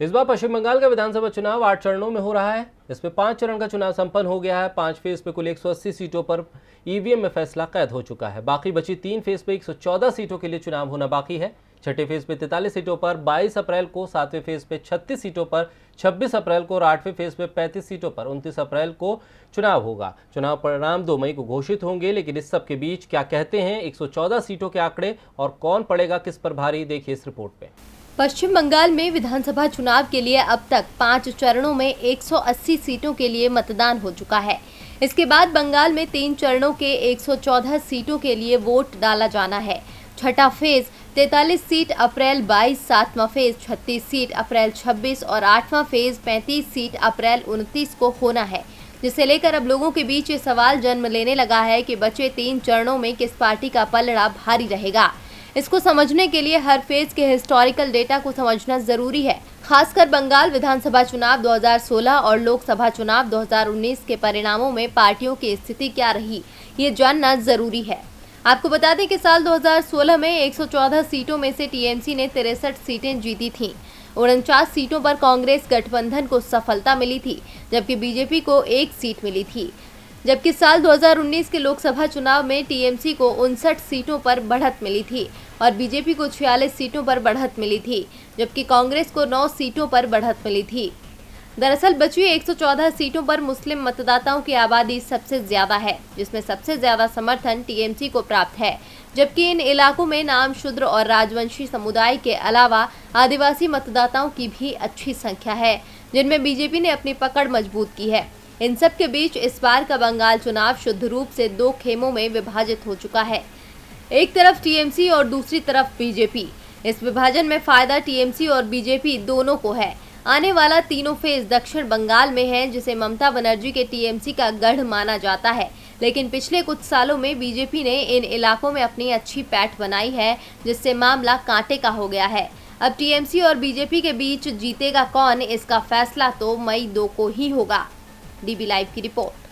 इस बार पश्चिम बंगाल का विधानसभा चुनाव 8 चरणों में हो रहा है। इसमें 5 चरण का चुनाव संपन्न हो गया है। 5 फेज पे कुल 180 सीटों पर ईवीएम में फैसला कैद हो चुका है। बाकी बची 3 फेज पे 114 सीटों के लिए चुनाव होना बाकी है। छठे फेज पे 43 सीटों पर 22 अप्रैल को, 7वें फेज पे 36 सीटों पर 26 अप्रैल को और 8वें फेज पे 35 सीटों पर 29 अप्रैल को चुनाव होगा। चुनाव परिणाम 2 मई को घोषित होंगे। लेकिन इस सब के बीच क्या कहते हैं 114 सीटों के आंकड़े और कौन पड़ेगा किस पर भारी, देखिए इस रिपोर्ट में। पश्चिम बंगाल में विधानसभा चुनाव के लिए अब तक 5 चरणों में 180 सीटों के लिए मतदान हो चुका है। इसके बाद बंगाल में 3 चरणों के 114 सीटों के लिए वोट डाला जाना है। छठा फेज 43 सीट अप्रैल 22, 7वां फेज 36 सीट अप्रैल 26 और 8वां फेज 35 सीट अप्रैल 29 को होना है, जिसे लेकर अब लोगों के बीच ये सवाल जन्म लेने लगा है कि बचे 3 चरणों में किस पार्टी का पलड़ा भारी रहेगा। इसको समझने के लिए हर फेज के हिस्टोरिकल डेटा को समझना जरूरी है। खासकर बंगाल विधानसभा चुनाव 2016 और लोकसभा चुनाव 2019 के परिणामों में पार्टियों की स्थिति क्या रही, ये जानना जरूरी है। आपको बता दें कि साल 2016 में 114 सीटों में से टीएमसी ने 63 सीटें जीती थीं। 49 सीटों पर कांग्रेस गठबंधन को सफलता मिली थी, जबकि बीजेपी को 1 सीट मिली थी। जबकि साल 2019 के लोकसभा चुनाव में टीएमसी को 59 सीटों पर बढ़त मिली थी और बीजेपी को 46 सीटों पर बढ़त मिली थी, जबकि कांग्रेस को 9 सीटों पर बढ़त मिली थी। दरअसल बची 114 सीटों पर मुस्लिम मतदाताओं की आबादी सबसे ज्यादा है, जिसमें सबसे ज्यादा समर्थन टीएमसी को प्राप्त है। जबकि इन इलाकों में नाम शूद्र और राजवंशी समुदाय के अलावा आदिवासी मतदाताओं की भी अच्छी संख्या है, जिनमें बीजेपी ने अपनी पकड़ मजबूत की है। इन सब के बीच इस बार का बंगाल चुनाव शुद्ध रूप से 2 खेमों में विभाजित हो चुका है। एक तरफ टीएमसी और दूसरी तरफ बीजेपी। इस विभाजन में फायदा टीएमसी और बीजेपी दोनों को है। आने वाला तीनों फेज दक्षिण बंगाल में है, जिसे ममता बनर्जी के टीएमसी का गढ़ माना जाता है। लेकिन पिछले कुछ सालों में बीजेपी ने इन इलाकों में अपनी अच्छी पैठ बनाई है, जिससे मामला कांटे का हो गया है। अब टीएमसी और बीजेपी के बीच जीतेगा कौन, इसका फैसला तो मई 2 को ही होगा। डीबी लाइव की रिपोर्ट।